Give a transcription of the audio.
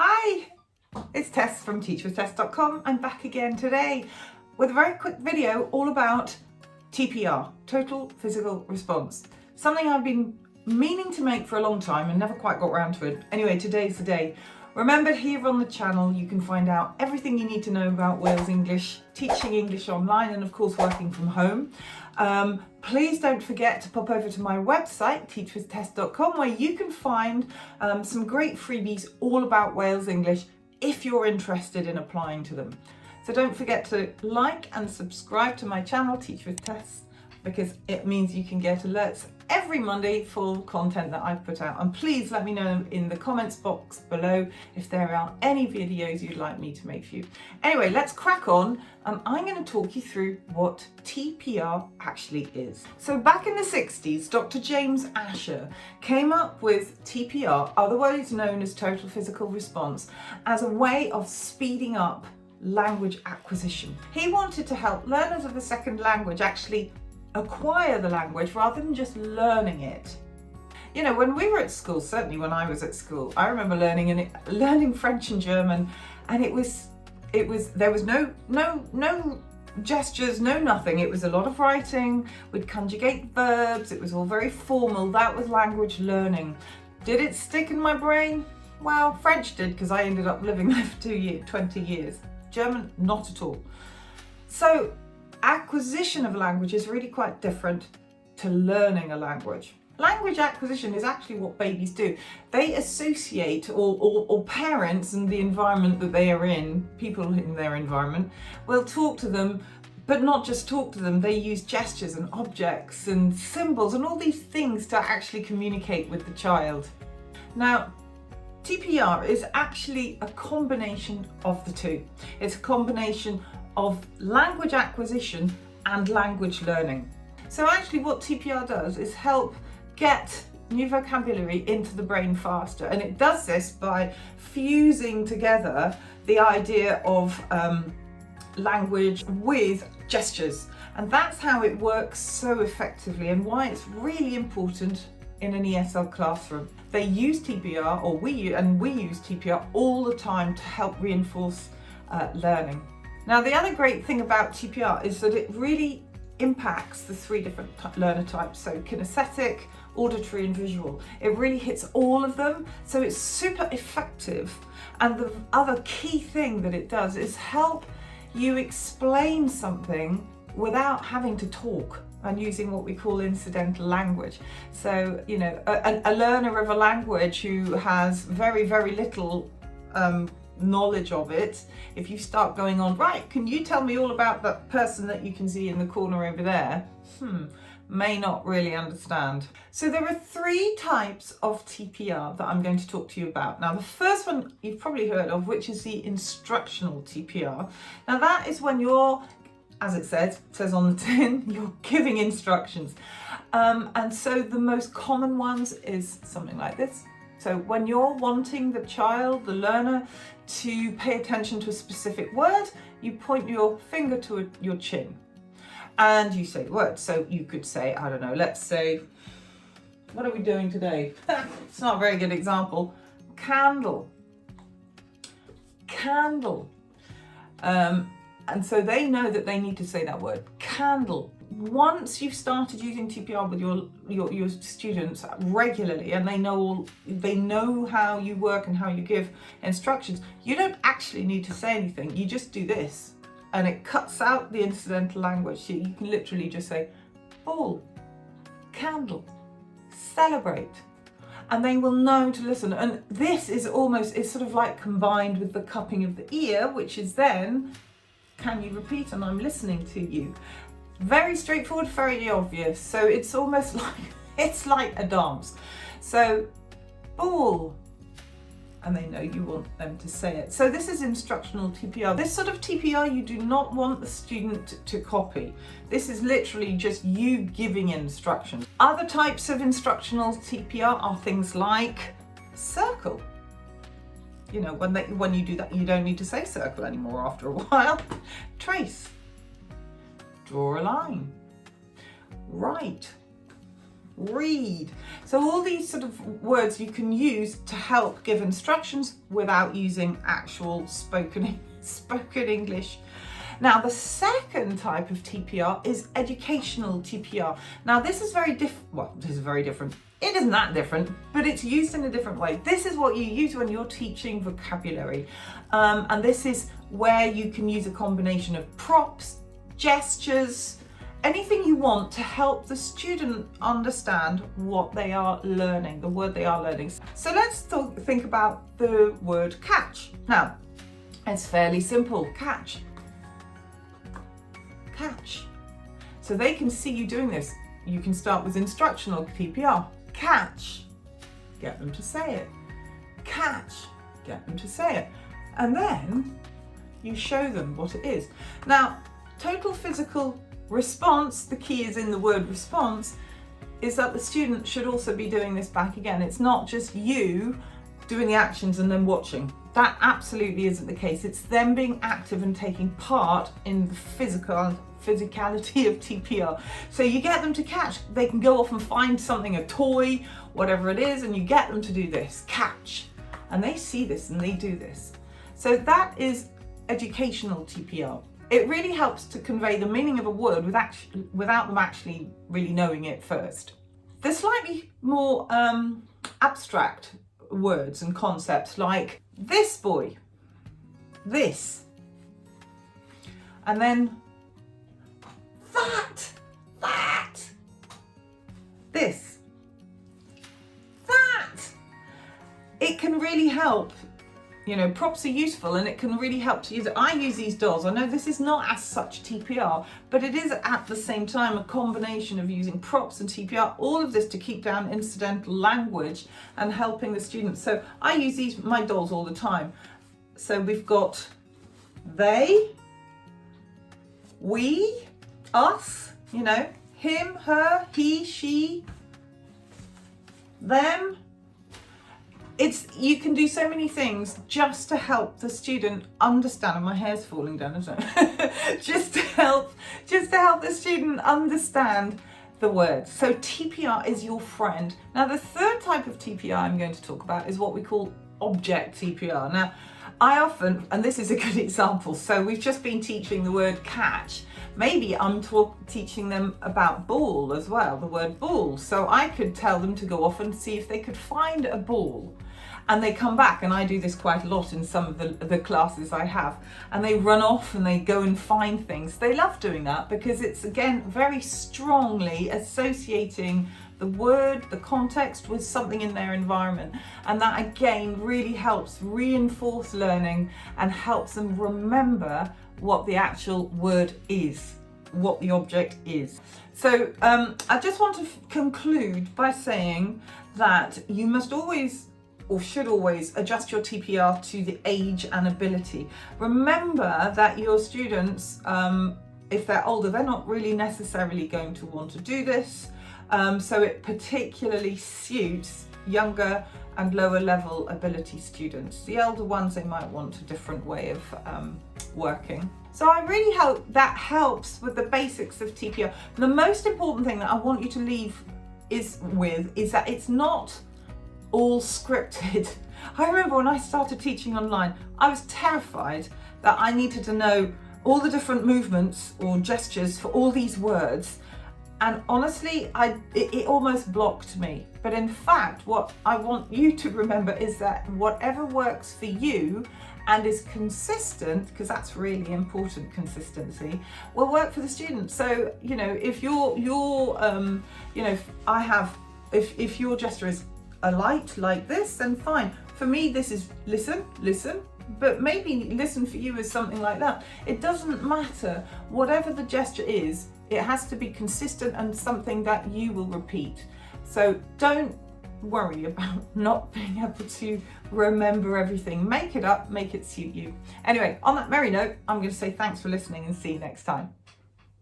Hi, it's Tess from teachwithtess.com. I'm back again today with a very quick video all about TPR, total physical response. Something I've been meaning to make for a long time and never quite got around to it. Anyway, today's the day. Remember, here on the channel you can find out everything you need to know about Wales English, teaching English online and of course working from home. Please don't forget to pop over to my website, teachwithtess.com, where you can find some great freebies all about Wales English if you're interested in applying to them. So don't forget to like and subscribe to my channel, Teach with Tess, because it means you can get alerts every Monday for content that I put out. And please let me know in the comments box below if there are any videos you'd like me to make for you. Anyway, let's crack on. I'm going to talk you through what TPR actually is. So back in the 60s, Dr. James Asher came up with TPR, otherwise known as total physical response, as a way of speeding up language acquisition. He wanted to help learners of a second language actually acquire the language rather than just learning it. You know, when we were at school, certainly when I was at school, I remember learning French and German, and there was no gestures, no nothing. It was a lot of writing. We'd conjugate verbs. It was all very formal. That was language learning. Did it stick in my brain? Well, French did, because I ended up living there for 20 years. German, not at all. So acquisition of a language is really quite different to learning a language. Language acquisition is actually what babies do. They associate, or parents and the environment that they are in, people in their environment, will talk to them, but not just talk to them. They use gestures and objects and symbols and all these things to actually communicate with the child. Now, TPR is actually a combination of the two. It's a combination of language acquisition and language learning. So actually what TPR does is help get new vocabulary into the brain faster, and it does this by fusing together the idea of language with gestures, and that's how it works so effectively and why it's really important in an ESL classroom. They use TPR, or we use TPR all the time to help reinforce learning. Now, the other great thing about TPR is that it really impacts the three different learner types, so kinesthetic, auditory and visual. It really hits all of them, so it's super effective. And the other key thing that it does is help you explain something without having to talk and using what we call incidental language. So, you know, a learner of a language who has very, very little knowledge of it, if you start going on, right, can you tell me all about that person that you can see in the corner over there? May not really understand. So there are three types of TPR that I'm going to talk to you about. Now, the first one you've probably heard of, which is the instructional TPR. Now, that is when you're, as it says on the tin, you're giving instructions. And so the most common ones is something like this. So when you're wanting the child, the learner, to pay attention to a specific word, you point your finger to your chin and you say the word. So you could say, I don't know, let's say, what are we doing today? It's not a very good example. Candle. Candle. And so they know that they need to say that word, candle. Once you've started using TPR with your students regularly, and they know how you work and how you give instructions, you don't actually need to say anything. You just do this, and it cuts out the incidental language. So you can literally just say ball, candle, celebrate, and they will know to listen. And this is it's sort of like combined with the cupping of the ear, which is then, can you repeat? And I'm listening to you. Very straightforward, very obvious. So it's almost like a dance. So ball, and they know you want them to say it. So this is instructional TPR. This sort of TPR you do not want the student to copy. This is literally just you giving instructions. Other types of instructional TPR are things like circle. You know, when you do that, you don't need to say circle anymore after a while. Trace. Draw a line. Write. read. So all these sort of words you can use to help give instructions without using actual spoken English. Now, the second type of TPR is educational TPR. Now, this is very different. Well, this is very different. It isn't that different, but it's used in a different way. This is what you use when you're teaching vocabulary. And this is where you can use a combination of props, gestures, anything you want to help the student understand what they are learning, the word they are learning. So let's think about the word catch. Now, it's fairly simple. Catch. Catch. So they can see you doing this. You can start with instructional TPR. Catch. Get them to say it. Catch. Get them to say it. And then you show them what it is. Now, total physical response, the key is in the word response, is that the student should also be doing this back again. It's not just you doing the actions and then watching. That absolutely isn't the case. It's them being active and taking part in the physicality of TPR. So you get them to catch. They can go off and find something, a toy, whatever it is, and you get them to do this, catch. And they see this and they do this. So that is educational TPR. It really helps to convey the meaning of a word without them actually really knowing it first. The slightly more abstract words and concepts like this boy, this, and then that, this, that. It can really help. You know, props are useful and it can really help to use it. I use these dolls. I know this is not as such TPR, but it is at the same time a combination of using props and TPR, all of this to keep down incidental language and helping the students. So I use my dolls all the time. So we've got they, we, us, you know, him, her, he, she, them. You can do so many things just to help the student understand, and my hair's falling down, isn't it? just to help the student understand the words. So TPR is your friend. Now, the third type of TPR I'm going to talk about is what we call object TPR. Now, I often, and this is a good example, so we've just been teaching the word catch. Maybe I'm teaching them about ball as well, the word ball. So I could tell them to go off and see if they could find a ball. And they come back, and I do this quite a lot in some of the classes I have, and they run off and they go and find things. They love doing that because it's, again, very strongly associating the word, the context with something in their environment. And that, again, really helps reinforce learning and helps them remember what the actual word is, what the object is. So I just want to conclude by saying that you must always, or should always, adjust your TPR to the age and ability. Remember that your students, if they're older, they're not really necessarily going to want to do this. So it particularly suits younger and lower level ability students. The elder ones, they might want a different way of working. So I really hope that helps with the basics of TPR. The most important thing that I want you to leave is that it's not all scripted. I remember when I started teaching online, I was terrified that I needed to know all the different movements or gestures for all these words. And honestly, it almost blocked me. But in fact, what I want you to remember is that whatever works for you and is consistent, because that's really important, consistency, will work for the student. So, you know, if if your gesture is a light like this, then fine. For me, this is listen, but maybe listen for you is something like that. It doesn't matter. Whatever the gesture is, it has to be consistent and something that you will repeat. So don't worry about not being able to remember everything. Make it up, make it suit you. Anyway, on that merry note, I'm going to say thanks for listening and see you next time.